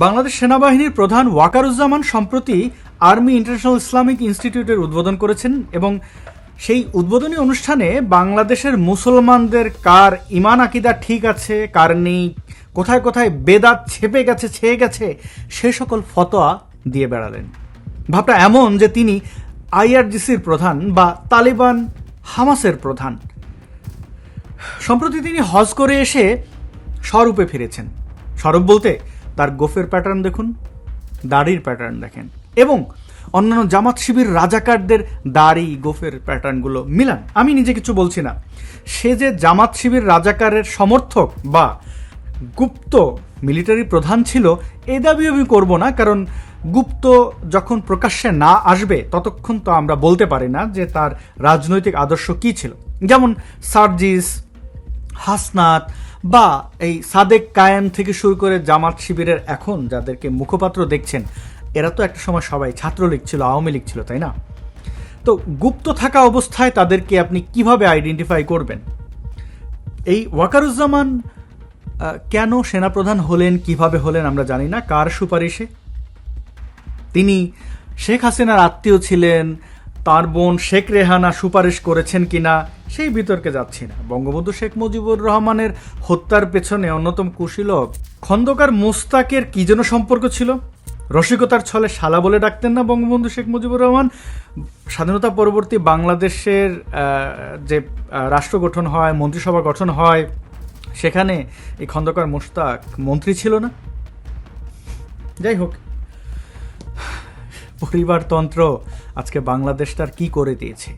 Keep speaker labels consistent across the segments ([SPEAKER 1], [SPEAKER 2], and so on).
[SPEAKER 1] বাংলাদেশ সেনাবাহিনীর প্রধান ওয়াকারুজ্জামান সম্প্রতি আর্মি ইন্টারন্যাশনাল ইসলামিক ইনস্টিটিউটের উদ্বোধন করেছেন এবং সেই উদ্বোধনী অনুষ্ঠানে বাংলাদেশের মুসলমানদের কার ইমান আকিদা ঠিক আছে, কার নেই, কোথায় কোথায় বেদাত ছেপে গেছে, ছেয়ে গেছে, সে সকল ফতোয়া দিয়ে বেড়ালেন। ভাবটা এমন যে তিনি আইআরজিসির প্রধান বা তালিবান হামাসের প্রধান। সম্প্রতি তিনি হজ করে এসে স্বরূপে ফিরেছেন। স্বরূপ বলতে তার গোফের প্যাটার্ন দেখুন, দাড়ির প্যাটার্ন দেখেন, এবং অন্যান্য জামাত শিবির রাজাকারদের দাড়ি গোফের প্যাটার্নগুলো মিলান। আমি নিজে কিছু বলছি না, সে যে জামাত শিবির রাজাকারের সমর্থক বা গুপ্ত মিলিটারি প্রধান ছিল এ দাবি আমি করব না, কারণ গুপ্ত যখন প্রকাশ্যে না আসবে ততক্ষণ তো আমরা বলতে পারি না যে তার রাজনৈতিক আদর্শ কী ছিল। যেমন সার্জিস, হাসনাত বা এই সাদেক কায়েম থেকে শুরু করে জামাত শিবিরের এখন যাদেরকে মুখপাত্র দেখছেন, এরা তো একটা সময় সবাই ছাত্রলীগ ছিল, আওয়ামী লীগ ছিল, তাই না? তো গুপ্ত থাকা অবস্থায় তাদেরকে আপনি কিভাবে আইডেন্টিফাই করবেন? এই ওয়াকারুজ্জামান কেন সেনাপ্রধান হলেন, কিভাবে হলেন আমরা জানি না, কার সুপারিশে? তিনি শেখ হাসিনার আত্মীয় ছিলেন, তার বোন শেখ রেহানা সুপারিশ করেছেন কিনা সেই বিতর্কে যাচ্ছি না। বঙ্গবন্ধু শেখ মুজিবুর রহমানের হত্যার পেছনে অন্যতম কুশীলব খন্দকার মোস্তাকের কি যেন সম্পর্ক ছিল? রসিকতার ছলে শালা বলে ডাকতেন না বঙ্গবন্ধু শেখ মুজিবুর রহমান? স্বাধীনতা পরবর্তী বাংলাদেশের যে রাষ্ট্র গঠন হয়, মন্ত্রিসভা গঠন হয়, সেখানে এই খন্দকার মোস্তাক মন্ত্রী ছিল না? যাই হোক, পরিবারতন্ত্র আজকে বাংলাদেশটার কি করে দিয়েছে।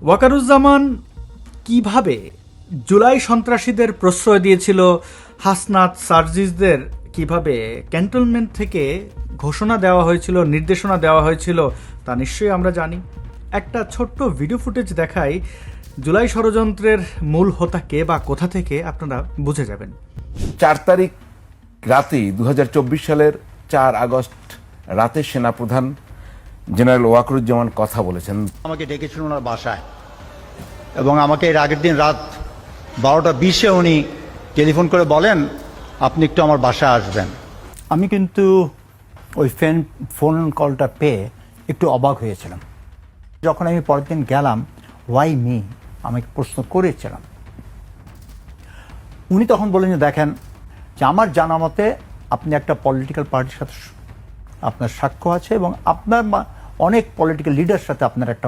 [SPEAKER 1] ওয়াকারুজ্জামান কিভাবে জুলাই সন্ত্রাসীদের প্রশ্রয় দিয়েছিল, হাসনাত সার্জিসদের কিভাবে ক্যান্টনমেন্ট থেকে ঘোষণা দেওয়া হয়েছিল, নির্দেশনা দেওয়া হয়েছিল, তা নিশ্চয়ই আমরা জানি। একটা ছোট্ট ভিডিও ফুটেজ দেখাই, জুলাই ষড়যন্ত্রের মূল হোতা কে বা কোথা থেকে আপনারা বুঝে যাবেন।
[SPEAKER 2] 4 তারিখ রাতেই 2024 সালের 4 আগস্ট রাতে সেনাপ্রধান জেনারেল ওয়াকারুজ্জামান কথা বলেছেন।
[SPEAKER 3] আমাকে ডেকেছিলেন ওনার বাসায়, এবং আমাকে এর আগের দিন রাত 12:20 উনি টেলিফোন করে বলেন আপনি একটু আমার বাসায় আসবেন। আমি কিন্তু ওই ফোন কলটা পেয়ে একটু অবাক হয়েছিলাম। যখন আমি পরের দিন গেলাম, ওয়াই মি, আমাকে প্রশ্ন করেছিলাম। উনি তখন বললেন যে দেখেন, যে আমার জানা মতে আপনি একটা পলিটিক্যাল পার্টির সাথে আপনার সাক্ষ্য আছে এবং আপনার অনেক পলিটিক্যাল লিডার সাথে আপনার একটা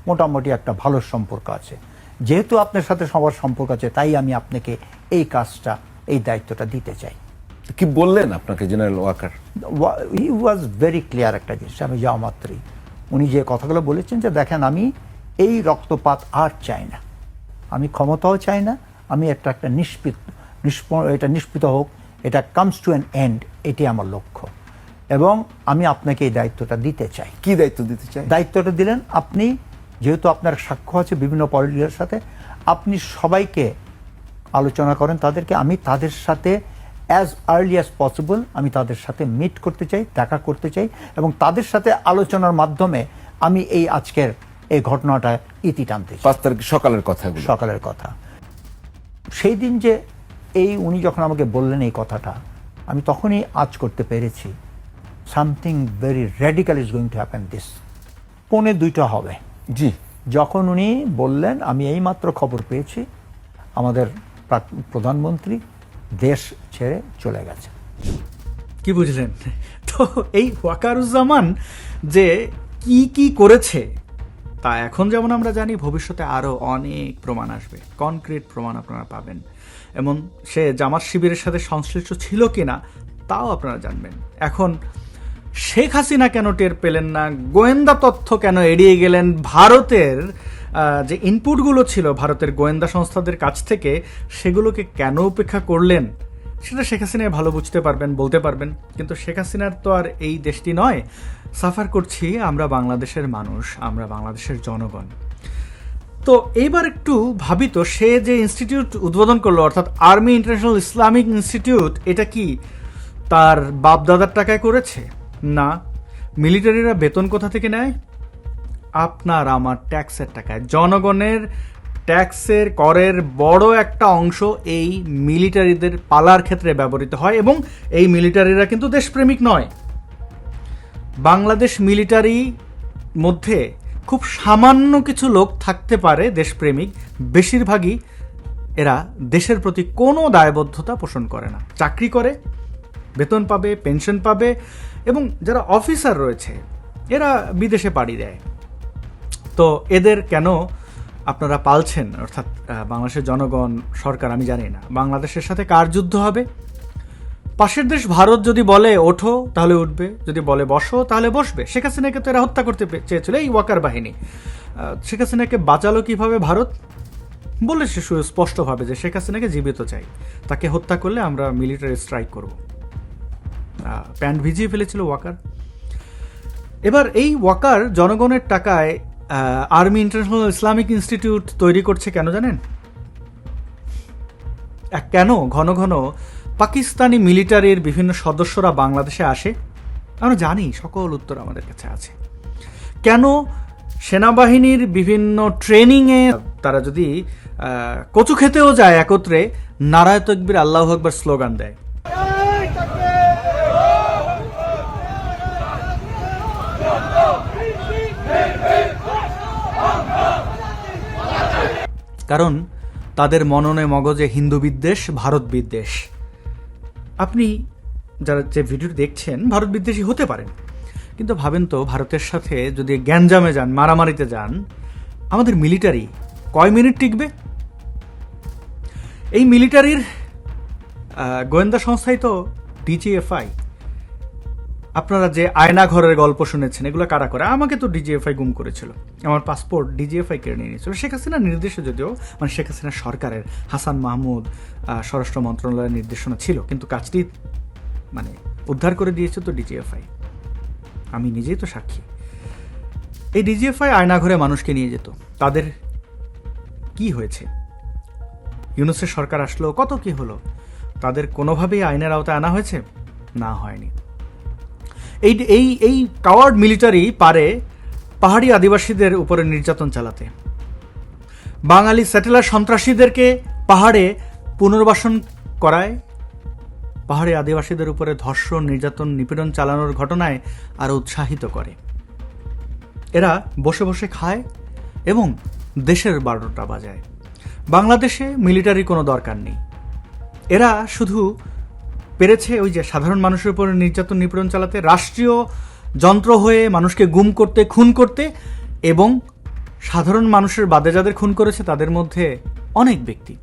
[SPEAKER 3] মোটামুটি একটা ভালো সম্পর্ক আছে। যেহেতু আপনার সাথে সবার সম্পর্ক আছে, তাই আমি আপনাকে এই কাজটা, এই দায়িত্বটা দিতে চাই।
[SPEAKER 2] কি বললেন আপনাকে general Waker?
[SPEAKER 3] He was very clear একটা জিনিস। আমি যাওয়া মাত্রই উনি যে কথাগুলো বলেছেন যে দেখেন, আমি এই রক্তপাত আর চাই না, আমি ক্ষমতাও চাই না, আমি একটা নিষ্পিত হোক, এটা কামস টু অ্যান এন্ড, এটি আমার লক্ষ্য, এবং আমি আপনাকে এই দায়িত্বটা দিতে চাই।
[SPEAKER 2] কি দায়িত্ব দিতে চাই?
[SPEAKER 3] দায়িত্বটা দিলেন, আপনি যেহেতু আপনার সাক্ষ্য আছে বিভিন্ন পলিটিক্যালের সাথে, আপনি সবাইকে আলোচনা করেন তাদেরকে, আমি তাদের সাথে অ্যাজ আর্লি অ্যাজ পসিবল আমি তাদের সাথে মিট করতে চাই, দেখা করতে চাই, এবং তাদের সাথে আলোচনার মাধ্যমে আমি এই আজকের এই ঘটনাটা ইতি টানতে চাই।
[SPEAKER 2] 5 তারিখ সকালের কথা,
[SPEAKER 3] সকালের কথা। সেই দিন যে উনি যখন আমাকে বললেন এই কথাটা, আমি তখনই আজ করতে পেরেছি something very radical is going to happen this. 1:45 হবে।
[SPEAKER 2] জি,
[SPEAKER 3] যখন উনি বললেন, আমি এইমাত্র খবর পেয়েছি আমাদের প্রধানমন্ত্রী দেশ ছেড়ে চলে গেছে।
[SPEAKER 1] কি বুঝলেন? তো এই ওয়াকারুজ্জামান যে কি কি করেছে তা এখন যেমন আমরা জানি, ভবিষ্যতে আরও অনেক প্রমাণ আসবে, কনক্রিট প্রমাণ আপনারা পাবেন। এমন সে জামাত শিবিরের সাথে সংশ্লিষ্ট ছিল কিনা তাও আপনারা জানবেন। এখন শেখ হাসিনা কেন টের পেলেন না, গোয়েন্দা তথ্য কেন এড়িয়ে গেলেন, ভারতের যে ইনপুটগুলো ছিল ভারতের গোয়েন্দা সংস্থাদের কাছ থেকে, সেগুলোকে কেন উপেক্ষা করলেন, সেটা শেখ হাসিনাই ভালো বুঝতে পারবেন, বলতে পারবেন। কিন্তু শেখ হাসিনার তো আর এই দেশটি নয়, সাফার করছি আমরা বাংলাদেশের মানুষ, আমরা বাংলাদেশের জনগণ। তো এইবার একটু ভাবি তো, সে যে ইনস্টিটিউট উদ্বোধন করলো, অর্থাৎ আর্মি ইন্টারন্যাশনাল ইসলামিক ইনস্টিটিউট, এটা কি তার বাপদাদার টাকায় করেছে? না। মিলিটারিরা বেতন কোথা থেকে নেয়? আপনার আমার ট্যাক্সের টাকায়, জনগণের ট্যাক্সের করের বড় একটা অংশ এই মিলিটারিদের পালার ক্ষেত্রে ব্যবহৃত হয়, এবং এই মিলিটারিরা কিন্তু দেশপ্রেমিক নয়। বাংলাদেশ মিলিটারি মধ্যে খুব সামান্য কিছু লোক থাকতে পারে দেশপ্রেমিক, বেশিরভাগই এরা দেশের প্রতি কোনো দায়বদ্ধতা পোষণ করে না। চাকরি করে, বেতন পাবে, পেনশন পাবে, এবং যারা অফিসার রয়েছে এরা বিদেশে পাড়ি দেয়। তো এদের কেন আপনারা পালছেন, অর্থাৎ বাংলাদেশের জনগণ, সরকার, আমি জানি না। বাংলাদেশের সাথে কার যুদ্ধ হবে? পাশের দেশ ভারত যদি বলে ওঠো তাহলে উঠবে, যদি বলে বসো তাহলে বসবে। শেখ হাসিনাকে তো এরা হত্যা করতে চেয়েছিল, এই ওয়াকার বাহিনী। শেখ হাসিনাকে বাঁচালো কিভাবে ভারত? বলেছে সুস্পষ্টভাবে যে শেখ হাসিনাকে জীবিত চাই, তাকে হত্যা করলে আমরা মিলিটারি স্ট্রাইক করব। প্যান্ট ভিজিয়ে ফেলেছিল ওয়াকার। এবার এই ওয়াকার জনগণের টাকায় আর্মি ইন্টারন্যাশনাল ইসলামিক ইনস্টিটিউট তৈরি করছে কেন জানেন? কেন ঘন ঘন পাকিস্তানি মিলিটারির বিভিন্ন সদস্যরা বাংলাদেশে আসে? আমরা জানি, সকল উত্তর আমাদের কাছে আছে। কেন সেনাবাহিনীর বিভিন্ন ট্রেনিংয়ে তারা যদি কচু খেতেও যায় একত্রে, নারায়ে তাকবীর আল্লাহু আকবার স্লোগান দেয়? কারণ তাদের মননে মগজে হিন্দু বিদ্বেষ, ভারত বিদ্বেষ। আপনি যারা যে ভিডিও দেখছেন ভারত বিদ্বেষী হতে পারেন, কিন্তু ভাবেন তো ভারতের সাথে যদি গ্যাঞ্জামে যান, মারামারিতে যান, আমাদের মিলিটারি কয় মিনিট টিকবে? এই মিলিটারির গোয়েন্দা সংস্থাই তো ডিজিএফআই। আপনারা যে আয়না ঘরের গল্প শুনেছেন, এগুলো কারা করে? আমাকে তো ডিজিএফআই গুম করেছিল, আমার পাসপোর্ট ডিজিএফআই কেড়ে নিয়ে নিয়েছিল। শেখ হাসিনার নির্দেশে, যদিও মানে শেখ হাসিনা সরকারের, হাসান মাহমুদ স্বরাষ্ট্র মন্ত্রণালয়ের নির্দেশনা ছিল, কিন্তু কাজটি মানে উদ্ধার করে দিয়েছে তো ডিজিএফআই। আমি নিজেই তো সাক্ষী। এই ডিজিএফআই আয়না ঘরে মানুষকে নিয়ে যেত। তাদের কি হয়েছে? ইউনূসের সরকার আসলো, কত কি হলো? তাদের কোনোভাবেই আইনের আওতায় আনা হয়েছে? না, হয়নি। এই এই এই কাওয়ার্ড মিলিটারি পারে পাহাড়ি আদিবাসীদের উপরে নির্যাতন চালাতে, বাঙালি স্যাটেলার সন্ত্রাসীদেরকে পাহাড়ে পুনর্বাসন করায়, পাহাড়ি আদিবাসীদের উপরে ধর্ষণ, নির্যাতন, নিপীড়ন চালানোর ঘটনায় আরও উৎসাহিত করে। এরা বসে বসে খায় এবং দেশের 12টা বাজায়। বাংলাদেশে মিলিটারি কোনো দরকার নেই। এরা শুধু পেরেছে ওই যে সাধারণ মানুষের উপরে নির্যাতন, নিপীড়ন চালাতে, রাষ্ট্রীয় যন্ত্র হয়ে মানুষকে গুম করতে, খুন করতে, এবং সাধারণ মানুষের বাদে যাদের খুন করেছে তাদের মধ্যে অনেক ব্যক্তি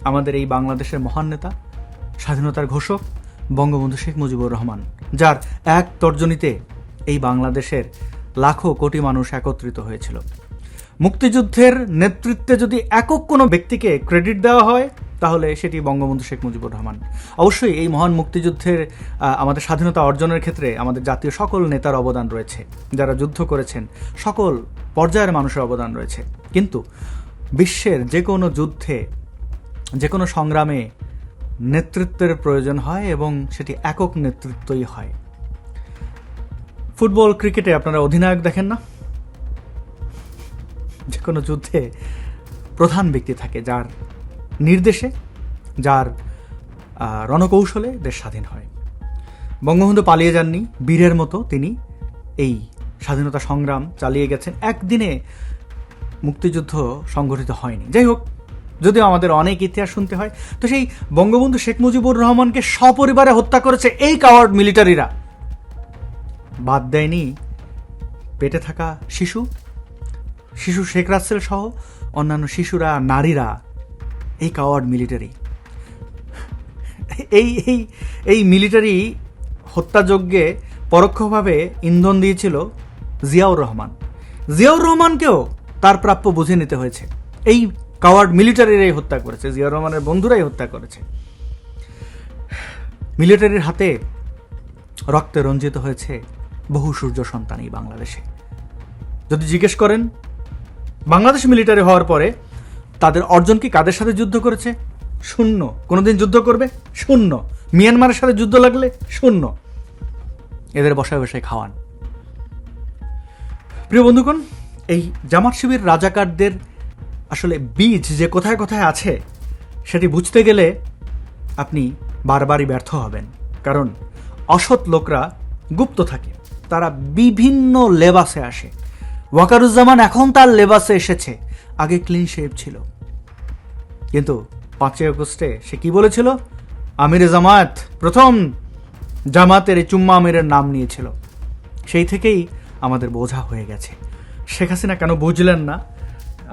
[SPEAKER 1] আমাদের এই বাংলাদেশের মহান নেতা, স্বাধীনতার ঘোষক বঙ্গবন্ধু শেখ মুজিবুর রহমান, যার এক তর্জনীতে এই বাংলাদেশের লাখো কোটি মানুষ একত্রিত হয়েছিল। মুক্তিযুদ্ধের নেতৃত্বে যদি একক কোনো ব্যক্তিকে ক্রেডিট দেওয়া হয় তাহলে সেটি বঙ্গবন্ধু শেখ মুজিবুর রহমান। অবশ্যই এই মহান মুক্তিযুদ্ধের আমাদের স্বাধীনতা অর্জনের ক্ষেত্রে আমাদের জাতীয় সকল নেতার অবদান রয়েছে, যারা যুদ্ধ করেছেন সকল পর্যায়ের মানুষের অবদান রয়েছে। কিন্তু বিশ্বের যে কোনো যুদ্ধে, যে কোনো সংগ্রামে নেতৃত্বের প্রয়োজন হয়, এবং সেটি একক নেতৃত্বই হয়। ফুটবল, ক্রিকেটে আপনারা অধিনায়ক দেখেন না? যে কোনো যুদ্ধে প্রধান ব্যক্তি থাকে, যার নির্দেশে, যার রণকৌশলে দেশ স্বাধীন হয়। বঙ্গবন্ধু পালিয়ে যাননি, বীরের মতো তিনি এই স্বাধীনতা সংগ্রাম চালিয়ে গেছেন। একদিনে মুক্তিযুদ্ধ সংগঠিত হয়নি। যাই হোক, যদিও আমাদের অনেক ইতিহাস শুনতে হয়, তো সেই বঙ্গবন্ধু শেখ মুজিবুর রহমানকে সপরিবারে হত্যা করেছে এই কাওয়ার্ড মিলিটারিরা। বাদ দেয়নি পেটে থাকা শিশু শেখ রাসেল সহ অন্যান্য শিশুরা, নারীরা। এই কাওয়ার্ড মিলিটারি, এই মিলিটারি হত্যাযজ্ঞে পরোক্ষভাবে ইন্ধন দিয়েছিল জিয়াউর রহমান। জিয়াউর রহমানকেও তার প্রাপ্য বুঝে নিতে হয়েছে। এই কাওয়ার্ড মিলিটারিরাই হত্যা করেছে, জিয়াউর রহমানের বন্ধুরাই হত্যা করেছে। মিলিটারির হাতে রক্তে রঞ্জিত হয়েছে বহু সূর্য সন্তান এই বাংলাদেশে। যদি জিজ্ঞেস করেন বাংলাদেশ মিলিটারি হওয়ার পরে তাদের অর্জন কি, কাদের সাথে যুদ্ধ করেছে? শূন্য। কোনোদিন যুদ্ধ করবে? শূন্য। মিয়ানমারের সাথে যুদ্ধ লাগলে? শূন্য। এদের বসায় বসায় খাওয়ান। প্রিয় বন্ধুগণ, এই জামাত শিবির রাজাকারদের আসলে বীজ যে কোথায় কোথায় আছে সেটি বুঝতে গেলে আপনি বারবারই ব্যর্থ হবেন, কারণ অসৎ লোকরা গুপ্ত থাকে, তারা বিভিন্ন লেবাসে আসে। ওয়াকারুজ্জামান এখন তার লেবাসে এসেছে, আগে ক্লিন শেভ ছিল, কিন্তু 5ই আগস্টে সে কি বলেছিল? আমিরে জামায়াত, প্রথম জামাতের এই চুম্মা আমিরের নাম নিয়েছিল। সেই থেকেই আমাদের বোঝা হয়ে গেছে। শেখ হাসিনা কেন বুঝলেন না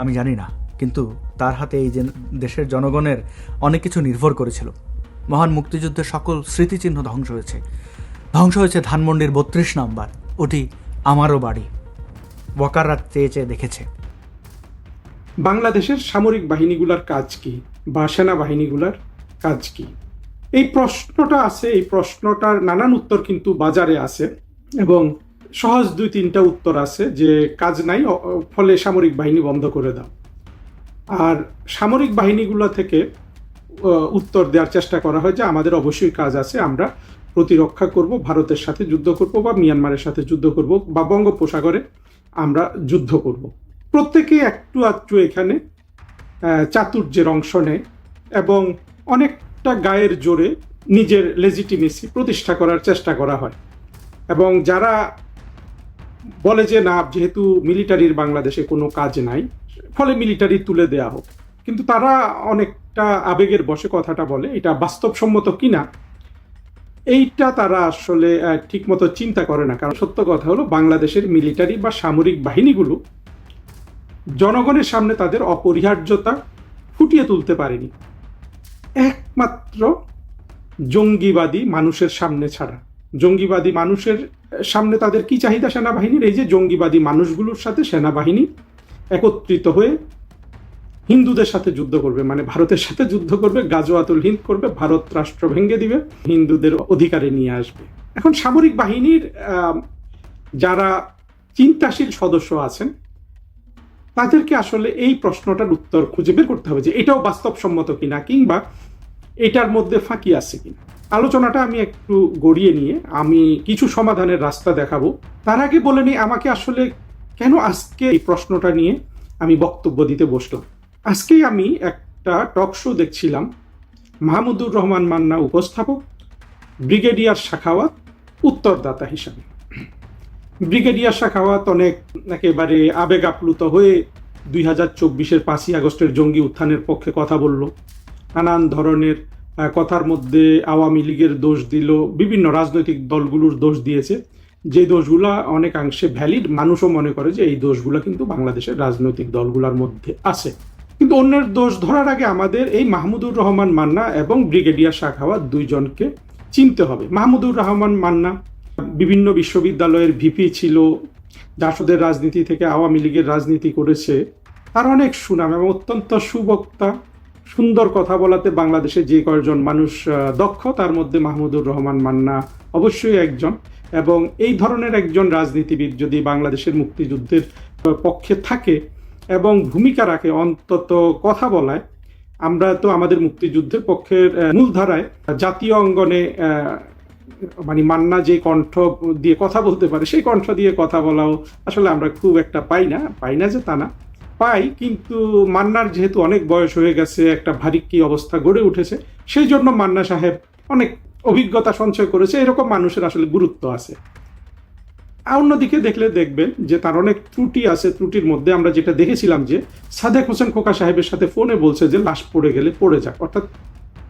[SPEAKER 1] আমি জানি না, কিন্তু তার হাতে এই যে দেশের জনগণের অনেক কিছু নির্ভর করেছিল। মহান মুক্তিযুদ্ধের সকল স্মৃতিচিহ্ন ধ্বংস হয়েছে। ধ্বংস হয়েছে ধানমন্ডির 32 নাম্বার, ওটি আমারও বাড়ি। ওয়াকাররা চেয়ে চেয়ে দেখেছে।
[SPEAKER 4] বাংলাদেশের সামরিক বাহিনীগুলোর কাজ কি বা সেনাবাহিনীগুলোর কাজ কি, এই প্রশ্নটা আছে। এই প্রশ্নটার নানান উত্তর কিন্তু বাজারে আছে এবং সহজ 2-3টা উত্তর আছে যে কাজ নাই, ফলে সামরিক বাহিনী বন্ধ করে দাও। আর সামরিক বাহিনীগুলো থেকে উত্তর দেওয়ার চেষ্টা করা হয় যে আমাদের অবশ্যই কাজ আছে, আমরা প্রতিরক্ষা করব, ভারতের সাথে যুদ্ধ করব বা মিয়ানমারের সাথে যুদ্ধ করব বা বঙ্গোপসাগরে আমরা যুদ্ধ করব। প্রত্যেকেই একটু আধটু এখানে চাতুর্যের অংশ নেয় এবং অনেকটা গায়ের জোরে নিজের লেজিটিমেসি প্রতিষ্ঠা করার চেষ্টা করা হয়। এবং যারা বলে যে না, যেহেতু মিলিটারির বাংলাদেশে কোনো কাজ নাই, ফলে মিলিটারি তুলে দেয়া হোক, কিন্তু তারা অনেকটা আবেগের বশে কথাটা বলে। এটা বাস্তবসম্মত কিনা এইটা তারা আসলে ঠিকমতো চিন্তা করে না। কারণ সত্য কথা হলো, বাংলাদেশের মিলিটারি বা সামরিক বাহিনীগুলো জনগণের সামনে তাদের অপরিহার্যতা ফুটিয়ে তুলতে পারেনি, একমাত্র জঙ্গিবাদী মানুষের সামনে ছাড়া। জঙ্গিবাদী মানুষের সামনে তাদের কি চাহিদা সেনাবাহিনীর? এই যে জঙ্গিবাদী মানুষগুলোর সাথে সেনাবাহিনী একত্রিত হয়ে হিন্দুদের সাথে যুদ্ধ করবে, মানে ভারতের সাথে যুদ্ধ করবে, গাজওয়াতুল হিন্দ করবে, ভারত রাষ্ট্র ভেঙে দিবে, হিন্দুদের অধিকারে নিয়ে আসবে। এখন সামরিক বাহিনীর যারা চিন্তাশীল সদস্য আছেন তাদেরকে আসলে এই প্রশ্নটার উত্তর খুঁজে বের করতে হবে যে এটাও বাস্তবসম্মত কিনা, কিংবা এটার মধ্যে ফাঁকি আছে কিনা। আলোচনাটা আমি একটু গড়িয়ে নিয়ে আমি কিছু সমাধানের রাস্তা দেখাবো। তার আগে বলে নিই আমাকে আসলে কেন আজকে এই প্রশ্নটা নিয়ে আমি বক্তব্য দিতে বসলাম। আজকেই আমি একটা টক শো দেখছিলাম, মাহমুদুর রহমান মান্না উপস্থাপক, ব্রিগেডিয়ার সাখাওয়াত উত্তরদাতা হিসাবে। ব্রিগেডিয়ার সাখাওয়াত অনেক একেবারে আবেগ আপ্লুত হয়ে 2024-এর 5ই আগস্টের জঙ্গি উত্থানের পক্ষে কথা বলল। নানান ধরনের কথার মধ্যে আওয়ামী লীগের দোষ দিল, বিভিন্ন রাজনৈতিক দলগুলোর দোষ দিয়েছে, যে দোষগুলা অনেকাংশে ভ্যালিড। মানুষও মনে করে যে এই দোষগুলা কিন্তু বাংলাদেশের রাজনৈতিক দলগুলোর মধ্যে আছে। কিন্তু অন্যের দোষ ধরার আগে আমাদের এই মাহমুদুর রহমান মান্না এবং ব্রিগেডিয়ার সাখাওয়াত দুইজনকে চিনতে হবে। মাহমুদুর রহমান মান্না বিভিন্ন বিশ্ববিদ্যালয়ের ভিপি ছিল, জাসদের রাজনীতি থেকে আওয়ামী লীগের রাজনীতি করেছে, তার অনেক সুনাম এবং অত্যন্ত সুবক্তা, সুন্দর কথা বলাতে বাংলাদেশে যে কয়েকজন মানুষ দক্ষ তার মধ্যে মাহমুদুর রহমান মান্না অবশ্যই একজন। এবং এই ধরনের একজন রাজনীতিবিদ যদি বাংলাদেশের মুক্তিযুদ্ধের পক্ষে থাকে এবং ভূমিকা রাখে, অন্তত কথা বলায়, আমরা তো আমাদের মুক্তিযুদ্ধের পক্ষের মূলধারায় জাতীয় অঙ্গনে মানে মান্না যে কণ্ঠ দিয়ে কথা বলতে পারে, সেই কণ্ঠ দিয়ে কথা বলাও আসলে আমরা খুব একটা পাই না যে তা না, পাই। কিন্তু মান্নার যেহেতু অনেক বয়স হয়ে গেছে, একটা ভারিক্কি অবস্থা গড়ে উঠেছে, সেই জন্য মান্না সাহেব অনেক অভিজ্ঞতা সঞ্চয় করেছে। এরকম মানুষের আসলে গুরুত্ব আছে। অন্যদিকে দেখলে দেখবেন যে তার অনেক ত্রুটি আছে। ত্রুটির মধ্যে আমরা যেটা দেখেছিলাম যে সাদেক হোসেন খোকা সাহেবের সাথে ফোনে বলছে যে লাশ পড়ে গেলে পড়ে যাক, অর্থাৎ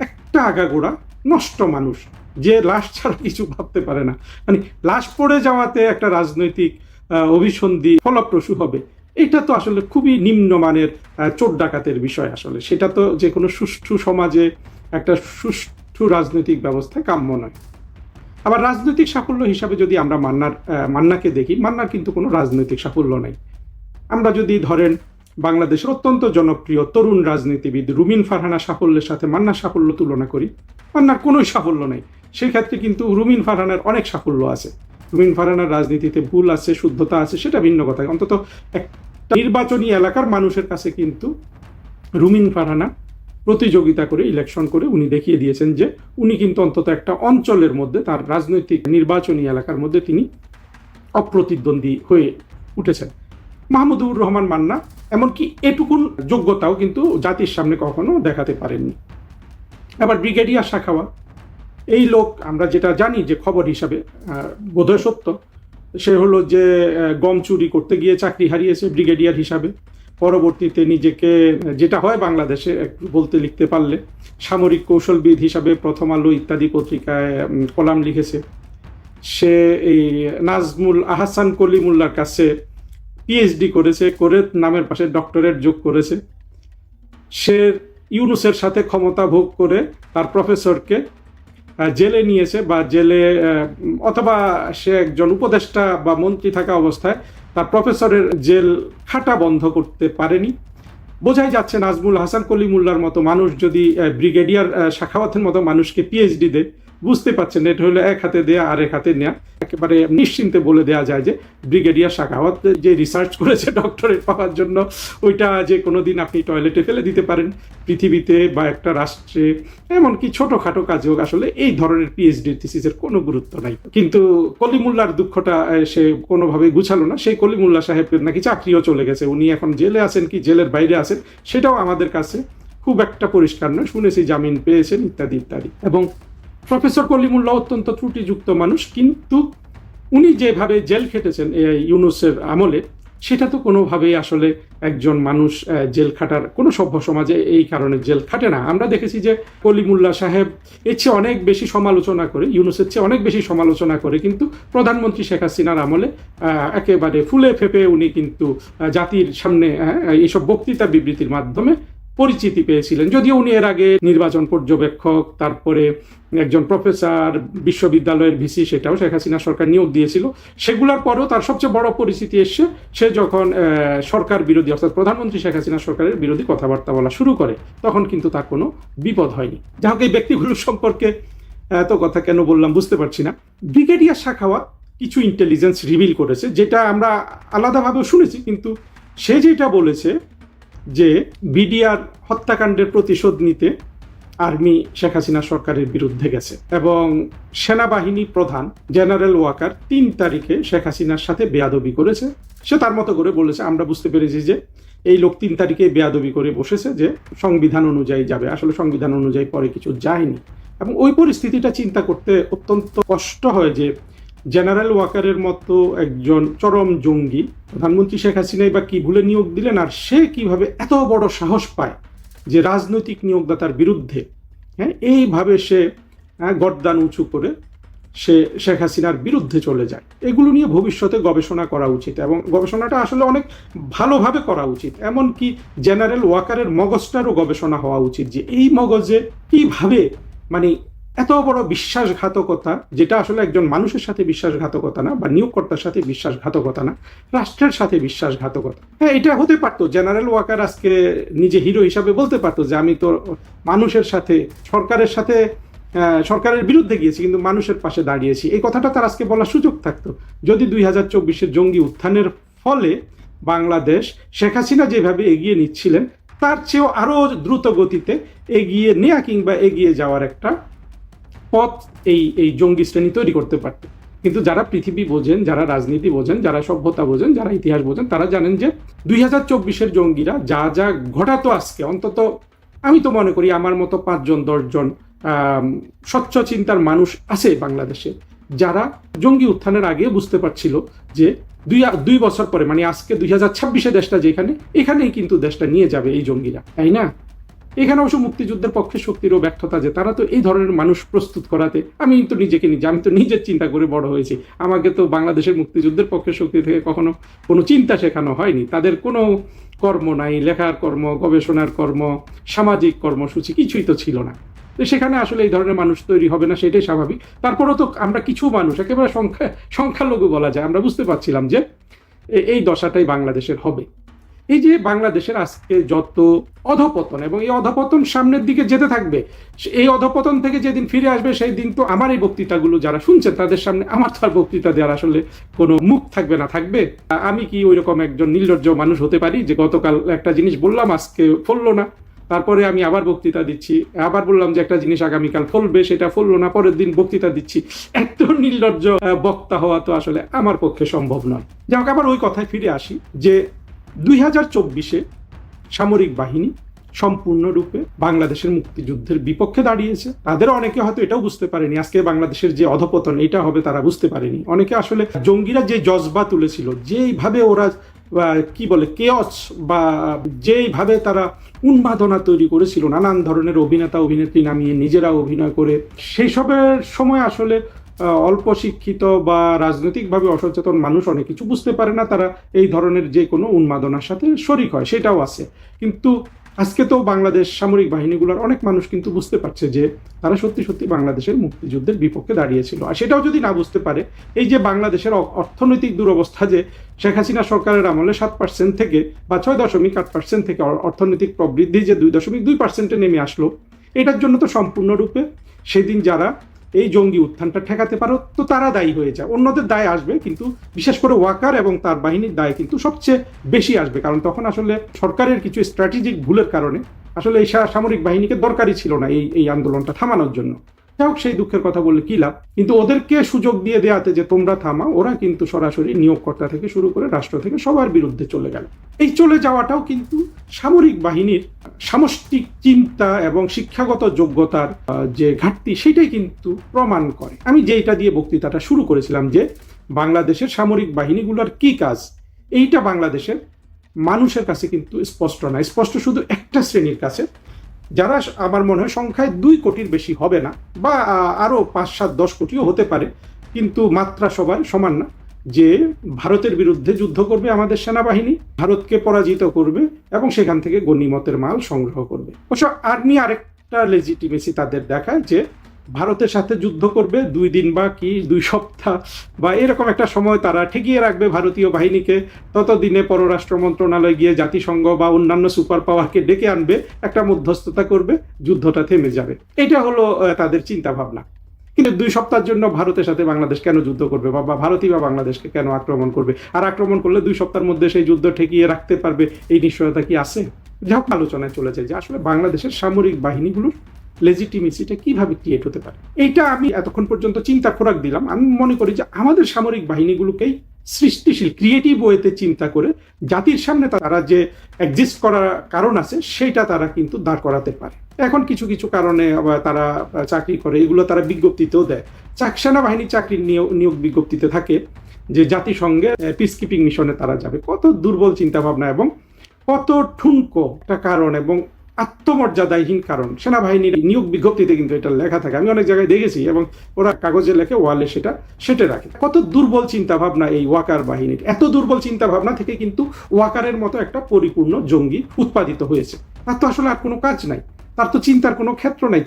[SPEAKER 4] একটা আগাগোড়া নষ্ট মানুষ যে লাশ ছাড়া কিছু ভাবতে পারে না। মানে লাশ পড়ে যাওয়াতে একটা রাজনৈতিক অভিসন্ধি ফলপ্রসূ হবে, এটা তো আসলে খুবই নিম্নমানের চোর ডাকাতের বিষয়। আসলে সেটা তো যে কোনো সুষ্ঠু সমাজে একটা সুষ্ঠু রাজনৈতিক ব্যবস্থায় কাম্য নয়। আবার রাজনৈতিক সাফল্য হিসাবে যদি আমরা মান্নাকে দেখি, মান্নার কিন্তু কোনো রাজনৈতিক সাফল্য নেই। আমরা যদি ধরেন বাংলাদেশের অত্যন্ত জনপ্রিয় তরুণ রাজনীতিবিদ রুমিন ফারহানার সাফল্যের সাথে মান্নার সাফল্য তুলনা করি, মান্নার কোনোই সাফল্য নেই। সেক্ষেত্রে কিন্তু রুমিন ফারহানার অনেক সাফল্য আছে। রুমিন ফারহানার রাজনীতিতে ভুল আছে, শুদ্ধতা আছে, সেটা ভিন্ন কথা। অন্তত একটা নির্বাচনী এলাকার মানুষের কাছে কিন্তু রুমিন ফারহানা প্রতিযোগিতা করে ইলেকশন করে উনি দেখিয়ে দিয়েছেন যে উনি কিন্তু অন্তত একটা অঞ্চলের মধ্যে, তার রাজনৈতিক নির্বাচনী এলাকার মধ্যে তিনি অপ্রতিদ্বন্দ্বী হয়ে উঠেছেন। মাহমুদুর রহমান মান্না এমনকি এটুকুন যোগ্যতাও কিন্তু জাতির সামনে কখনো দেখাতে পারেননি। আবার ব্রিগেডিয়ার সাখাওয়াত, এই লোক আমরা যেটা জানি যে খবর হিসাবে বোধহয় সত্য, সে হলো যে গম চুরি করতে গিয়ে চাকরি হারিয়েছে ব্রিগেডিয়ার হিসাবে। পরবর্তীতে নিজেকে, যেটা হয় বাংলাদেশে একটু বলতে লিখতে পারলে, সামরিক কৌশলবিদ হিসাবে প্রথম আলো ইত্যাদি পত্রিকায় কলাম লিখেছে। সে এই নাজমুল আহসান কলিমুল্লার কাছে পিএইচডি করেছে, করে নামের পাশে ডক্টরেট যোগ করেছে। সে ইউনুসের সাথে ক্ষমতা ভোগ করে তার প্রফেসরকে জেলে নিয়েছে, বা জেলে অথবা সে একজন উপদেষ্টা বা মন্ত্রী থাকা অবস্থায় তার প্রফেসরের জেল খাটা বন্ধ করতে পারেনি। বোঝাই যাচ্ছে নাজমুল হাসান কলিমুল্লার মতো মানুষ যদি ব্রিগেডিয়ার সাখাওয়াতের মতো মানুষকে পিএইচডি দেয়, বুঝতে পারছেন এটা হলো এক হাতে দেয়া আর এক হাতে নেয়া। একেবারে নিশ্চিন্তে বলে দেওয়া যায় যে ব্রিগেডিয়ার সাখাওয়াত যে রিসার্চ করেছে ডক্টরেট পাওয়ার জন্য, ওইটা যে কোনোদিন আপনি টয়লেটে ফেলে দিতে পারেন পৃথিবীতে বা একটা রাষ্ট্রে, এমনকি ছোটোখাটো কাজেও আসলে এই ধরনের পিএইচডি থিসিসের কোনো গুরুত্ব নাই। কিন্তু কলিমুল্লার দুঃখটা সে কোনোভাবেই গুছালো না। সেই কলিমুল্লাহ সাহেবের নাকি চাকরিও চলে গেছে, উনি এখন জেলে আছেন কি জেলের বাইরে আছেন সেটাও আমাদের কাছে খুব একটা পরিষ্কার নয়। শুনেছি জামিন পেয়েছেন ইত্যাদি ইত্যাদি। এবং প্রফেসর কলিমুল্লাহ অত্যন্ত ত্রুটিযুক্ত মানুষ, কিন্তু উনি যেভাবে জেল খেটেছেন ইউনুসের আমলে, সেটা তো কোনোভাবেই আসলে একজন মানুষ জেল খাটার, কোনো সভ্য সমাজে এই কারণে জেল খাটে না। আমরা দেখেছি যে কলিমুল্লাহ সাহেব এর চেয়ে অনেক বেশি সমালোচনা করে, ইউনুসের চেয়ে অনেক বেশি সমালোচনা করে, কিন্তু প্রধানমন্ত্রী শেখ হাসিনার আমলে একেবারে ফুলে ফেপে উনি কিন্তু জাতির সামনে এইসব বক্তৃতা বিবৃতির মাধ্যমে পরিচিতি পেয়েছিলেন। যদিও উনি এর আগে নির্বাচন পর্যবেক্ষক, তারপরে একজন প্রফেসর, বিশ্ববিদ্যালয়ের ভিসি, সেটাও শেখ হাসিনা সরকার নিয়োগ দিয়েছিল। সেগুলোর পরেও তার সবচেয়ে বড় পরিচিতি এসছে সে যখন সরকার বিরোধী, অর্থাৎ প্রধানমন্ত্রী শেখ হাসিনা সরকারের বিরোধী কথাবার্তা বলা শুরু করে, তখন কিন্তু তার কোনো বিপদ হয়নি। যাই হোক, এই ব্যক্তিগুলোর সম্পর্কে এত কথা কেন বললাম বুঝতে পারছি না। ব্রিগেডিয়ার সাখাওয়াত কিছু ইন্টেলিজেন্স রিভিল করেছে, যেটা আমরা আলাদাভাবেও শুনেছি, কিন্তু সে যেটা বলেছে যে বিডিআর হত্যাকাণ্ডের প্রতিশোধ নিতে আর্মি শেখ হাসিনা সরকারের বিরুদ্ধে গেছে, এবং সেনাবাহিনী প্রধান জেনারেল ওয়াকার 3 তারিখে শেখ হাসিনার সাথে বেয়াদবি করেছে। সে তার মতো করে বলেছে, আমরা বুঝতে পেরেছি যে এই লোক 3 তারিখে বেয়াদবি করে বসেছে যে সংবিধান অনুযায়ী যাবে, আসলে সংবিধান অনুযায়ী পরে কিছু যায়নি। এবং ওই পরিস্থিতিটা চিন্তা করতে অত্যন্ত কষ্ট হয় যে জেনারেল ওয়াকারের মতো একজন চরম জঙ্গি প্রধানমন্ত্রী শেখ হাসিনাই বা কি ভুলে নিয়োগ দিলেন, আর সে কিভাবে এত বড় সাহস পায় যে রাজনৈতিক নিয়োগদাতার বিরুদ্ধে এইভাবে সে গর্দান উঁচু করে সে শেখ হাসিনার বিরুদ্ধে চলে যায়। এগুলো নিয়ে ভবিষ্যতে গবেষণা করা উচিত, এবং গবেষণাটা আসলে অনেক ভালোভাবে করা উচিত। এমনকি জেনারেল ওয়াকারের মগজটারও গবেষণা হওয়া উচিত যে এই মগজে কিভাবে, মানে এত বড় বিশ্বাসঘাতকতা, যেটা আসলে একজন মানুষের সাথে বিশ্বাসঘাতকতা না, বা নিয়োগকর্তার সাথে বিশ্বাসঘাতকতা না, রাষ্ট্রের সাথে বিশ্বাসঘাতকতা। হ্যাঁ, এটা হতে পারতো জেনারেল ওয়াকার আজকে নিজে হিরো হিসাবে বলতে পারতো যে আমি তো মানুষের সাথে, সরকারের বিরুদ্ধে গিয়েছি কিন্তু মানুষের পাশে দাঁড়িয়েছি। এই কথাটা তার আজকে বলার সুযোগ থাকতো যদি 2024-এর জঙ্গি উত্থানের ফলে বাংলাদেশ শেখ হাসিনা যেভাবে এগিয়ে নিচ্ছিলেন তার চেয়েও আরো দ্রুত গতিতে এগিয়ে নেওয়া কিংবা এগিয়ে যাওয়ার একটা পথ এই জঙ্গি শ্রেণী তৈরি করতে পারত। কিন্তু যারা পৃথিবী বোঝেন, যারা রাজনীতি বোঝেন, যারা সভ্যতা বোঝেন, যারা ইতিহাস বোঝেন, তারা জানেন যে 2024-এর জঙ্গিরা যা যা ঘটাতো আজকে, অন্তত আমি তো মনে করি আমার মতো 5-10 জন স্বচ্ছ চিন্তার মানুষ আছে বাংলাদেশে, যারা জঙ্গি উত্থানের আগে বুঝতে পারছিল যে 2 বছর পরে, মানে আজকে 2026-এ দেশটা যেখানে, এখানেই কিন্তু দেশটা নিয়ে যাবে এই জঙ্গিরা, তাই না? এখানে অবশ্য মুক্তিযুদ্ধের পক্ষে শক্তিরও ব্যর্থতা, যে তারা তো এই ধরনের মানুষ প্রস্তুত করাতে, আমি তো নিজের চিন্তা করে বড় হয়েছি। আমাকে তো বাংলাদেশের মুক্তিযুদ্ধের পক্ষে শক্তি থেকে কখনো কোনো চিন্তা শেখানো হয়নি। তাদের কোনো কর্ম নাই, লেখার কর্ম, গবেষণার কর্ম, সামাজিক কর্মসূচি কিছুই তো ছিল না। তো সেখানে আসলে এই ধরনের মানুষ তৈরি হবে না, সেটাই স্বাভাবিক। তারপরেও তো আমরা কিছু মানুষ, একেবারে সংখ্যালঘু বলা যায়, আমরা বুঝতে পারছিলাম যে এই দশাটাই বাংলাদেশের হবে। এই যে বাংলাদেশের আজকে যত অধপতন, এবং এই অধপতন সামনের দিকে যেতে থাকবে, এই অধপতন থেকে যেদিন ফিরে আসবে সেই দিন তো আমার এই বক্তৃতাগুলো যারা শুনছেন তাদের সামনে আমার তো আর বক্তৃতা দেওয়ার আসলে কোনো মুখ থাকবে না। থাকবে আমি কি ওই রকম একজন নির্লজ্জ মানুষ হতে পারি যে গতকাল একটা জিনিস বললাম আজকে ফললো না? তারপরে আমি আবার বক্তৃতা দিচ্ছি, আবার বললাম যে একটা জিনিস আগামীকাল ফলবে, সেটা ফললো না, পরের দিন বক্তৃতা দিচ্ছি। এত নির্লজ্জ বক্তা হওয়া তো আসলে আমার পক্ষে সম্ভব নয়। যাই হোক, আবার ওই কথায় ফিরে আসি যে 2024-এ সামরিক বাহিনী সম্পূর্ণরূপে বাংলাদেশের মুক্তিযুদ্ধের বিপক্ষে দাঁড়িয়েছে। তাদের অনেকে হয়তো এটাও বুঝতে পারেনি আজকে বাংলাদেশের যে অধপতন এটা হবে, তারা বুঝতে পারেনি। অনেকে আসলে জঙ্গিরা যে জজবা তুলেছিল, যেইভাবে ওরা কি বলে কেয়স, বা যেইভাবে তারা উন্মাদনা তৈরি করেছিল, নানান ধরনের অভিনেতা অভিনেত্রী নামিয়ে নিজেরা অভিনয় করে, সেই সবের সময় আসলে অল্প শিক্ষিত বা রাজনৈতিকভাবে অসচেতন মানুষ অনেক কিছু বুঝতে পারে না, তারা এই ধরনের যে কোনো উন্মাদনার সাথে শরিক হয়, সেটাও আছে। কিন্তু আজকে তো বাংলাদেশ সামরিক বাহিনীগুলোর অনেক মানুষ কিন্তু বুঝতে পারছে যে তারা সত্যি সত্যি বাংলাদেশের মুক্তিযুদ্ধের বিপক্ষে দাঁড়িয়েছিল। আর সেটাও যদি না বুঝতে পারে, এই যে বাংলাদেশের অর্থনৈতিক দুরবস্থা, যে শেখ হাসিনা সরকারের আমলে 7% থেকে বা 6.8% থেকে অর্থনৈতিক প্রবৃদ্ধি যে 2.2%-এ নেমে আসলো, এটার জন্য তো সম্পূর্ণরূপে সেদিন যারা এই জঙ্গি উত্থানটা ঠেকাতে পারো তো তারা দায়ী হয়ে যায়। অন্যদের দায় আসবে, কিন্তু বিশেষ করে ওয়াকার এবং তার বাহিনীর দায় কিন্তু সবচেয়ে বেশি আসবে, কারণ তখন আসলে সরকারের কিছু স্ট্র্যাটেজিক ভুলের কারণে আসলে এই সামরিক বাহিনীকে দরকারই ছিল না এই আন্দোলনটা থামানোর জন্য। যাই হোক, সেই দুঃখের কথা বললে কি লাভ, কিন্তু ওদেরকে সুযোগ দিয়ে দেওয়াতে যে তোমরা থামাও, ওরা কিন্তু সরাসরি নিয়োগকর্তা থেকে শুরু করে রাষ্ট্র থেকে সবার বিরুদ্ধে চলে গেল। এই চলে যাওয়াটাও কিন্তু সামরিক বাহিনীর সামষ্টিক চিন্তা এবং শিক্ষাগত যোগ্যতার যে ঘাটতি, সেটাই কিন্তু প্রমাণ করে। আমি যেটা দিয়ে বক্তৃতাটা শুরু করেছিলাম যে বাংলাদেশের সামরিক বাহিনীগুলোর কি কাজ, এইটা বাংলাদেশের মানুষের কাছে কিন্তু স্পষ্ট না, স্পষ্ট শুধু একটা শ্রেণীর কাছে, যারা আমার মনে হয় সংখ্যায় 2 কোটির বেশি হবে না, বা আরো 5, 7, 10 কোটিও হতে পারে, কিন্তু মাত্রা সবার সমান না, যে ভারতের বিরুদ্ধে যুদ্ধ করবে আমাদের সেনাবাহিনী, ভারতকে পরাজিত করবে এবং সেখান থেকে গনিমতের মাল সংগ্রহ করবে। অবশ্য আর্মি আরেকটা লেজিটিমেসি তাদের দেখায় যে ভারতের সাথে যুদ্ধ করবে 2 দিন বা কি 2 সপ্তাহ বা এরকম একটা সময় তারা ঠেকিয়ে রাখবে ভারতীয় বাহিনীকে। ততদিনে পররাষ্ট্র মন্ত্রণালয় গিয়ে জাতিসংঘ বা অন্যান্য সুপার পাওয়ারকে ডেকে আনবে, একটা মধ্যস্থতা করবে, যুদ্ধটা থেমে যাবে। এটা হলো তাদের চিন্তা ভাবনা। কিন্তু 2 সপ্তাহের জন্য ভারতের সাথে বাংলাদেশ কেন যুদ্ধ করবে, বা ভারতই বা বাংলাদেশকে কেন আক্রমণ করবে? আর আক্রমণ করলে 2 সপ্তাহের মধ্যে সেই যুদ্ধ ঠেকিয়ে রাখতে পারবে, এই নিশ্চয়তা কি আছে? যাই হোক, আলোচনায় চলে যায় যে আসলে বাংলাদেশের সামরিক বাহিনীগুলোর লেজিটিমেসিটা কিভাবে ক্রিয়েট হতে পারে। এইটা আমি এতক্ষণ পর্যন্ত চিন্তা খোরাক দিলাম। আমি মনে করি যে আমাদের সামরিক বাহিনীগুলোকেই সৃষ্টিশীল ক্রিয়েটিভ ওয়েতে চিন্তা করে জাতির সামনে তারা যে এক্সিস্ট করার কারণ আছে সেটা তারা কিন্তু দাঁড় করাতে পারে। এখন কিছু কিছু কারণে তারা চাকরি করে, এগুলো তারা বিজ্ঞপ্তিতেও দেয়। সেনাবাহিনী চাকরির নিয়োগ বিজ্ঞপ্তিতে থাকে যে জাতিসংঘে পিস কিপিং মিশনে তারা যাবে। কত দুর্বল চিন্তা ভাবনা এবং কত ঠুনকো একটা কারণ এবং আত্মমর্যাদাহীন কারণ। সেনাবাহিনীর নিয়োগ বিজ্ঞপ্তিতে কিন্তু এটা লেখা থাকে, আমি অনেক জায়গায় দেখেছি, এবং ওরা কাগজে লেখে, ওয়ালে সেটা রাখে। কত দুর্বল চিন্তা ভাবনা এই ওয়াকার বাহিনীর। এত দুর্বল চিন্তা ভাবনা থেকে কিন্তু ওয়াকারের মতো একটা পরিপূর্ণ জঙ্গি উৎপাদিত হয়েছে। তার তো আসলে আর কোনো কাজ নাই, তার তো চিন্তার কোনো ক্ষেত্র নাই,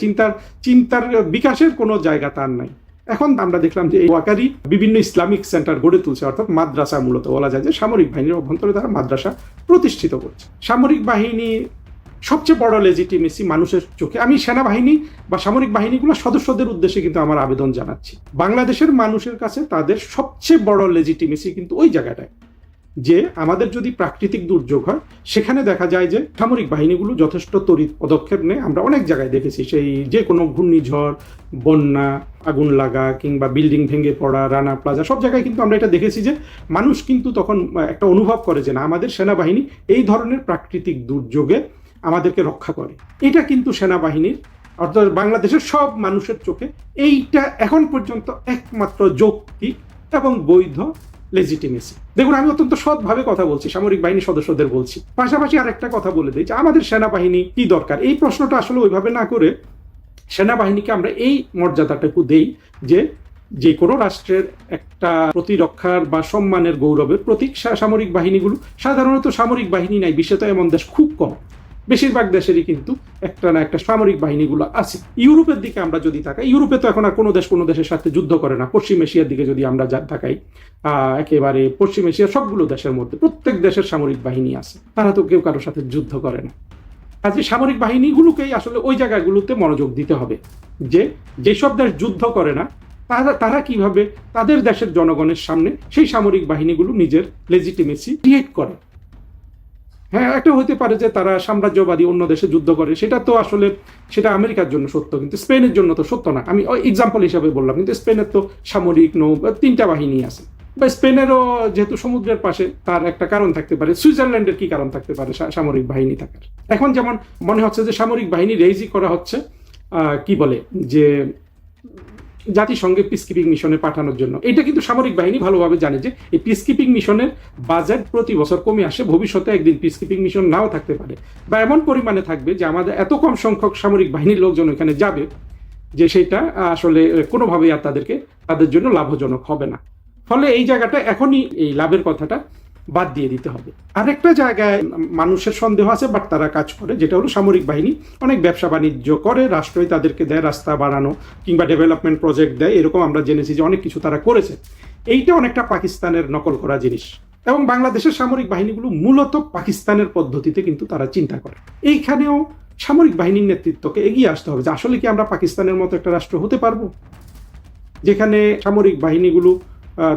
[SPEAKER 4] চিন্তার বিকাশের কোনো জায়গা তার নাই। এখন আমরা দেখলাম যে এই ওয়াকারি বিভিন্ন ইসলামিক সেন্টার গড়ে তুলছে, অর্থাৎ মাদ্রাসা, মূলত বলা যায় যে সামরিক বাহিনীর অভ্যন্তরে তারা মাদ্রাসা প্রতিষ্ঠিত করছে। সামরিক বাহিনী সবচেয়ে বড় লেজিটিমেসি মানুষের চোখে, আমি সেনাবাহিনী বা সামরিক বাহিনীগুলো সদস্যদের উদ্দেশ্যে কিন্তু আমার আবেদন জানাচ্ছি, বাংলাদেশের মানুষের কাছে তাদের সবচেয়ে বড় লেজিটিমেসি কিন্তু ওই জায়গাটায়, যে আমাদের যদি প্রাকৃতিক দুর্যোগ হয় সেখানে দেখা যায় যে সামরিক বাহিনীগুলো যথেষ্ট তড়িৎ পদক্ষেপ নেয়। আমরা অনেক জায়গায় দেখেছি, সেই যে কোনো ঘূর্ণিঝড়, বন্যা, আগুন লাগা কিংবা বিল্ডিং ভেঙে পড়া, রানা প্লাজা, সব জায়গায় কিন্তু আমরা এটা দেখেছি যে মানুষ কিন্তু তখন একটা অনুভব করে যে না, আমাদের সেনাবাহিনী এই ধরনের প্রাকৃতিক দুর্যোগে আমাদেরকে রক্ষা করে। এটা কিন্তু সেনাবাহিনীর, অর্থাৎ বাংলাদেশের সব মানুষের চোখে এইটা এখন পর্যন্ত একমাত্র যৌক্তিক এবং বৈধ লেজিটিমেসি। দেখুন, আমি অত্যন্ত সৎভাবে কথা বলছি, সামরিক বাহিনীর সদস্যদের বলছি। পাশাপাশি আরেকটা কথা বলে দিই যে আমাদের সেনাবাহিনী কি দরকার, এই প্রশ্নটা আসলে ওইভাবে না করে সেনাবাহিনীকে আমরা এই মর্যাদাটুকু দেই যে কোনো রাষ্ট্রের একটা প্রতিরক্ষার বা সম্মানের গৌরবের প্রতীক সামরিক বাহিনীগুলো। সাধারণত সামরিক বাহিনী নাই, বিশ্বে তো এমন দেশ খুব কম, বেশিরভাগ দেশেরই কিন্তু একটা না একটা সামরিক বাহিনীগুলো আছে। ইউরোপের দিকে আমরা যদি তাকাই, ইউরোপে তো এখন আর কোনো দেশের সাথে যুদ্ধ করে না। পশ্চিম এশিয়ার দিকে যদি আমরা তাকাই, একেবারে পশ্চিম এশিয়ার সবগুলো দেশের মধ্যে প্রত্যেক দেশের সামরিক বাহিনী আছে, তারা তো কেউ কারোর সাথে যুদ্ধ করে না। আজকে সামরিক বাহিনীগুলোকেই আসলে ওই জায়গাগুলোতে মনোযোগ দিতে হবে, যেসব দেশ যুদ্ধ করে না তারা কিভাবে তাদের দেশের জনগণের সামনে সেই সামরিক বাহিনীগুলো নিজের লেজিটিমেসি ক্রিয়েট করে। হ্যাঁ, একটা হতে পারে যে তারা সাম্রাজ্যবাদী অন্য দেশে যুদ্ধ করে, সেটা তো আসলে সেটা আমেরিকার জন্য সত্য, কিন্তু স্পেনের জন্য তো সত্য না। আমি এক্সাম্পল হিসাবে বললাম, কিন্তু স্পেনের তো সামরিক নৌ 3টা বাহিনী আছে, বা স্পেনেরও যেহেতু সমুদ্রের পাশে তার একটা কারণ থাকতে পারে। সুইজারল্যান্ডের কি কারণ থাকতে পারে সামরিক বাহিনী থাকার? এখন যেমন মনে হচ্ছে যে সামরিক বাহিনী রেইজি করা হচ্ছে কি বলে যে জাতিসংঘে পিসকিপিং মিশনে পাঠানোর জন্য। এটা কিন্তু সামরিক বাহিনী ভালোভাবে জানে যে এই পিসকিপিং মিশনের বাজেট প্রতি বছর কমে আসে, ভবিষ্যতে একদিন পিসকিপিং মিশন নাও থাকতে পারে, বা এমন পরিমাণে থাকবে যে আমাদের এত কম সংখ্যক সামরিক বাহিনীর লোকজন ওখানে যাবে যে সেটা আসলে কোনোভাবেই আর তাদের জন্য লাভজনক হবে না। ফলে এই জায়গাটা এখনই এই লাভের কথাটা বাদ দিয়ে দিতে হবে। আরেকটা জায়গায় মানুষের সন্দেহ আছে, বাট তারা কাজ করে, যেটা হলো সামরিক বাহিনী অনেক ব্যবসা বাণিজ্য করে, রাষ্ট্রই তাদেরকে দেয় রাস্তা বাড়ানো কিংবা ডেভেলপমেন্ট প্রজেক্ট দেয়, এরকম আমরা জেনেছি যে অনেক কিছু তারা করেছে। এইটা অনেকটা পাকিস্তানের নকল করা জিনিস, এবং বাংলাদেশের সামরিক বাহিনীগুলো মূলত পাকিস্তানের পদ্ধতিতে কিন্তু তারা চিন্তা করে। এইখানেও সামরিক বাহিনীর নেতৃত্বকে এগিয়ে আসতে হবে যে আসলে কি আমরা পাকিস্তানের মতো একটা রাষ্ট্র হতে পারবো, যেখানে সামরিক বাহিনীগুলো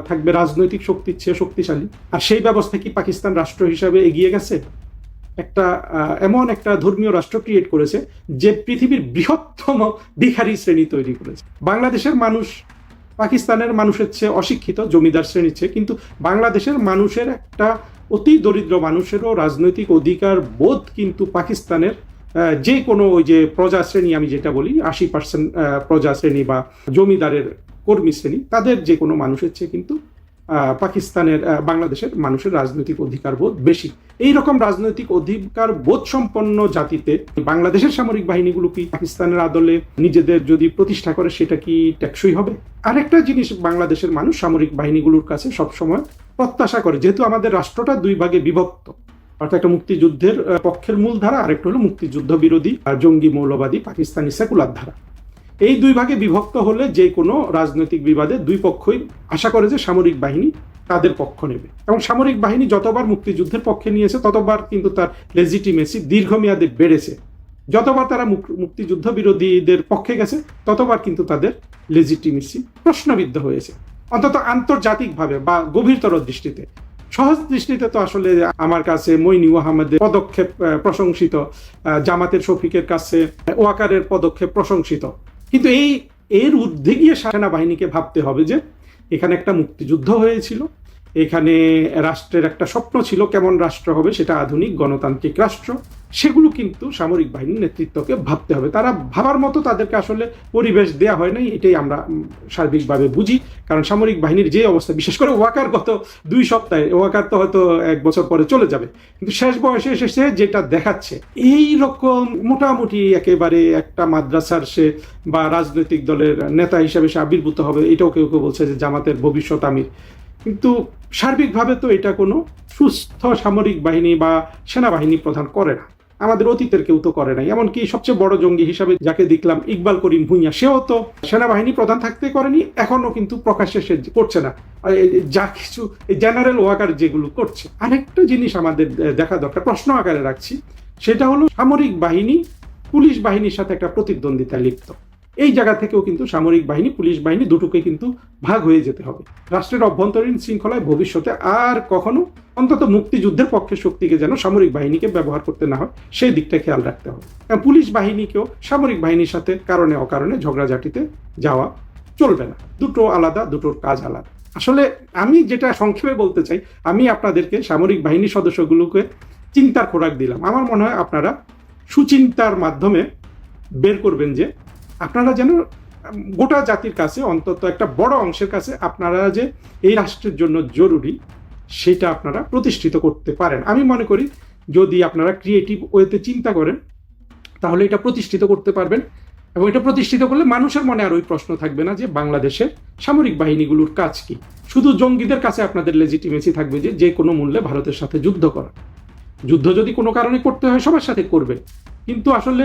[SPEAKER 4] থাকবে রাজনৈতিক শক্তির চেয়ে শক্তিশালী। আর সেই ব্যবস্থা কি পাকিস্তান রাষ্ট্র হিসাবে এগিয়ে গেছে? এমন একটা ধর্মীয় রাষ্ট্র ক্রিয়েট করেছে যে পৃথিবীর বৃহত্তম ভিখারি শ্রেণী তৈরি করেছে। বাংলাদেশের মানুষ পাকিস্তানের মানুষের চেয়ে অশিক্ষিত, জমিদার শ্রেণীর চেয়ে, কিন্তু বাংলাদেশের মানুষের একটা অতি দরিদ্র মানুষেরও রাজনৈতিক অধিকার বোধ কিন্তু পাকিস্তানের যে কোনো ওই যে প্রজা শ্রেণী, আমি যেটা বলি 80% প্রজা শ্রেণী বা জমিদারের কর্মী শ্রেণী, তাদের যে কোনো মানুষের চেয়ে কিন্তু বাংলাদেশের মানুষের রাজনৈতিক অধিকার বোধ বেশি। এই রকম রাজনৈতিক অধিকার বোধ সম্পন্ন জাতিতে বাংলাদেশের সামরিক বাহিনীগুলো কি পাকিস্তানের আদলে নিজেদের যদি প্রতিষ্ঠা করে সেটা কি টেকসই হবে? আরেকটা জিনিস বাংলাদেশের মানুষ সামরিক বাহিনীগুলোর কাছে সবসময় প্রত্যাশা করে, যেহেতু আমাদের রাষ্ট্রটা 2 ভাগে বিভক্ত, অর্থাৎ একটা মুক্তিযুদ্ধের পক্ষের মূল ধারা, আরেকটা হলো মুক্তিযুদ্ধ বিরোধী আর জঙ্গি মৌলবাদী পাকিস্তানি সেকুলার ধারা। এই 2 ভাগে বিভক্ত হলে যে কোনো রাজনৈতিক বিবাদে 2 পক্ষই আশা করে যে সামরিক বাহিনী তাদের পক্ষ নেবে, এবং সামরিক বাহিনী যতবার মুক্তিযুদ্ধের পক্ষে নিয়েছে ততবার কিন্তু তার লেজিটিমেসি দীর্ঘমেয়াদে বেড়েছে। যতবার তারা মুক্তিযুদ্ধ বিরোধীদের পক্ষে গেছে ততবার কিন্তু তাদের লেজিটিমেসি প্রশ্নবিদ্ধ হয়েছে, অন্তত আন্তর্জাতিকভাবে বা গভীরতর দৃষ্টিতে। সহজ দৃষ্টিতে তো আসলে আমার কাছে মইনি আহমেদের পদক্ষেপ প্রশংসিত, জামাতের শফিকের কাছে ওয়াকারের পদক্ষেপ প্রশংসিত, কিন্তু এর ঊর্ধ্বে গিয়ে সেনাবাহিনীকে ভাবতে হবে যে এখানে একটা মুক্তিযুদ্ধ হয়েছিল, এখানে রাষ্ট্রের একটা স্বপ্ন ছিল কেমন রাষ্ট্র হবে, সেটা আধুনিক গণতান্ত্রিক রাষ্ট্র। সেগুলো কিন্তু সামরিক বাহিনীর নেতৃত্বকে ভাবতে হবে। তারা ভাবার মতো তাদেরকে আসলে পরিবেশ দেয়া হয় নাই, এটাই আমরা সার্বিকভাবে বুঝি। কারণ সামরিক বাহিনীর যে অবস্থা, বিশেষ করে ওয়াকার গত 2 সপ্তাহে, ওয়াকার তো হয়তো 1 বছর পরে চলে যাবে, কিন্তু শেষ বয়সে এসেছে যেটা দেখাচ্ছে, এই রকম মোটামুটি একেবারে একটা মাদ্রাসার সে বা রাজনৈতিক দলের নেতা হিসাবে সে আবির্ভূত হবে, এটাও কেউ কেউ বলছে যে জামাতের ভবিষ্যৎ আমির। কিন্তু সার্বিকভাবে তো এটা কোনো সুস্থ সামরিক বাহিনী বা সেনাবাহিনী প্রধান করে না, আমাদের অতীতের কেউ তো করে নাই। এমনকি সবচেয়ে বড় জঙ্গি হিসাবে যাকে দেখলাম ইকবাল করিম ভুঁইয়া, সেও তো সেনাবাহিনী প্রধান থাকতে করেনি, এখনো কিন্তু প্রকাশ্যে সে করছে না যা কিছু জেনারেল ওয়াকার যেগুলো করছে। আরেকটা জিনিস আমাদের দেখা দরকার, প্রশ্ন আকারে রাখছি, সেটা হলো সামরিক বাহিনী পুলিশ বাহিনীর সাথে একটা প্রতিদ্বন্দ্বিতা লিপ্ত। এই জায়গা থেকেও কিন্তু সামরিক বাহিনী পুলিশ বাহিনী দুটোকে কিন্তু ভাগ হয়ে যেতে হবে। রাষ্ট্রের অভ্যন্তরীণ শৃঙ্খলায় ভবিষ্যতে আর কখনো অন্তত মুক্তিযুদ্ধের পক্ষের শক্তিকে যেন সামরিক বাহিনীকে ব্যবহার করতে না হয়, সেই দিকটা খেয়াল রাখতে হবে। পুলিশ বাহিনীকেও সামরিক বাহিনীর সাথে কারণে অকারণে ঝগড়াঝাটিতে যাওয়া চলবে না। দুটো আলাদা, দুটোর কাজ আলাদা। আসলে আমি যেটা সংক্ষেপে বলতে চাই, আমি আপনাদেরকে সামরিক বাহিনীর সদস্যগুলোকে চিন্তার খোরাক দিলাম। আমার মনে হয় আপনারা সুচিন্তার মাধ্যমে বের করবেন যে আপনারা যেন গোটা জাতির কাছে, অন্তত একটা বড় অংশের কাছে, আপনারা যে এই রাষ্ট্রের জন্য জরুরি সেটা আপনারা প্রতিষ্ঠিত করতে পারেন। আমি মনে করি যদি আপনারা ক্রিয়েটিভ ওয়েতে চিন্তা করেন তাহলে এটা প্রতিষ্ঠিত করতে পারবেন, এবং এটা প্রতিষ্ঠিত করলে মানুষের মনে আর ওই প্রশ্ন থাকবে না যে বাংলাদেশের সামরিক বাহিনীগুলোর কাজ কি। শুধু জঙ্গিদের কাছে আপনাদের লেজিটিমেসি থাকবে যে কোনো মূল্যে ভারতের সাথে যুদ্ধ করা। যুদ্ধ যদি কোনো কারণে করতে হয় সবার সাথে করবে, কিন্তু আসলে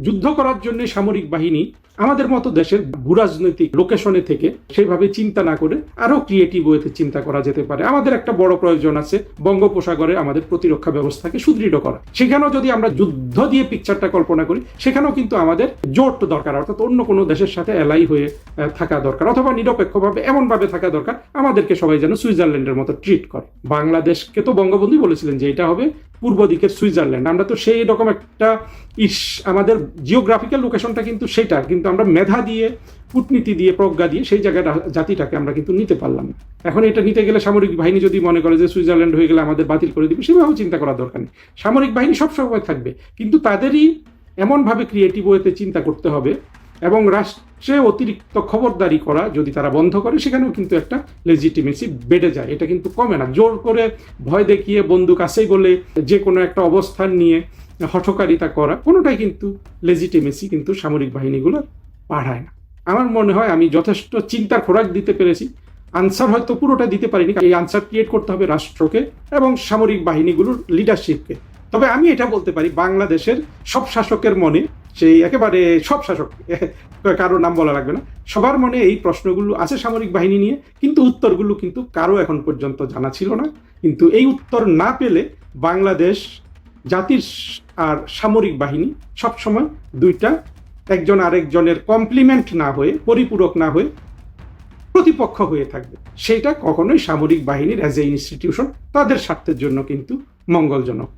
[SPEAKER 4] যুদ্ধ করার জন্য সামরিক বাহিনী আমাদের মতো দেশের ভূরাজনৈতিক লোকেশনে থেকে সেভাবে চিন্তা না করে আরো ক্রিয়েটিভ ওয়েতে চিন্তা করা যেতে পারে। আমাদের একটা বড় প্রয়োজন আছে বঙ্গোপসাগরে আমাদের প্রতিরক্ষা ব্যবস্থাকে সুদৃঢ় করা। সেখানেও যদি আমরা যুদ্ধ দিয়ে পিকচারটা কল্পনা করি, সেখানেও কিন্তু আমাদের জোট দরকার, অর্থাৎ অন্য কোনো দেশের সাথে এলাই হয়ে থাকা দরকার, অথবা নিরপেক্ষভাবে এমনভাবে থাকা দরকার আমাদেরকে সবাই যেন সুইজারল্যান্ডের মতো ট্রিট করে। বাংলাদেশকে তো বঙ্গবন্ধু বলেছিলেন যে এটা হবে পূর্ব দিকের সুইজারল্যান্ড। আমরা তো সেই রকম একটা আমাদের জিওগ্রাফিক্যাল লোকেশনটা কিন্তু সেটা, কিন্তু আমরা মেধা দিয়ে, কূটনীতি দিয়ে, প্রজ্ঞা দিয়ে সেই জায়গাটা জাতিটাকে আমরা কিন্তু নিতে পারলাম না। এখন এটা নিতে গেলে সামরিক বাহিনী যদি মনে করে যে সুইজারল্যান্ড হয়ে গেলে আমাদের বাতিল করে দিবে, সেভাবেও চিন্তা করার দরকার নেই। সামরিক বাহিনী সবসময় থাকবে, কিন্তু তাদেরই এমনভাবে ক্রিয়েটিভ ওয়েতে চিন্তা করতে হবে এবং রাষ্ট্রে অতিরিক্ত খবরদারি করা যদি তারা বন্ধ করে, সেখানেও কিন্তু একটা লেজিটিমেসি বেড়ে যায়, এটা কিন্তু কমে না। জোর করে ভয় দেখিয়ে বন্দুক আছেই বলে যে কোনো একটা অবস্থান নিয়ে হঠকারিতা করা, কোনোটাই কিন্তু লেজিটিমেসি কিন্তু সামরিক বাহিনীগুলো বাড়ায় না। আমার মনে হয় আমি যথেষ্ট চিন্তার খোরাক দিতে পেরেছি। আনসার হয়তো পুরোটা দিতে পারিনি, এই আনসার ক্রিয়েট করতে হবে রাষ্ট্রকে এবং সামরিক বাহিনীগুলোর লিডারশিপকে। তবে আমি এটা বলতে পারি, বাংলাদেশের সব শাসকের মনে, সেই একেবারে সব শাসক, কারো নাম বলা লাগবে না, সবার মনে এই প্রশ্নগুলো আছে সামরিক বাহিনী নিয়ে, কিন্তু উত্তরগুলো কিন্তু কারো এখন পর্যন্ত জানা ছিল না। কিন্তু এই উত্তর না পেলে বাংলাদেশ জাতির আর সামরিক বাহিনী সবসময় দুইটা একজন আরেকজনের কমপ্লিমেন্ট না হয়ে, পরিপূরক না হয়ে প্রতিপক্ষ হয়ে থাকবে। সেটা কখনোই সামরিক বাহিনীর অ্যাজ এ ইনস্টিটিউশন তাদের স্বার্থের জন্য কিন্তু মঙ্গলজনক।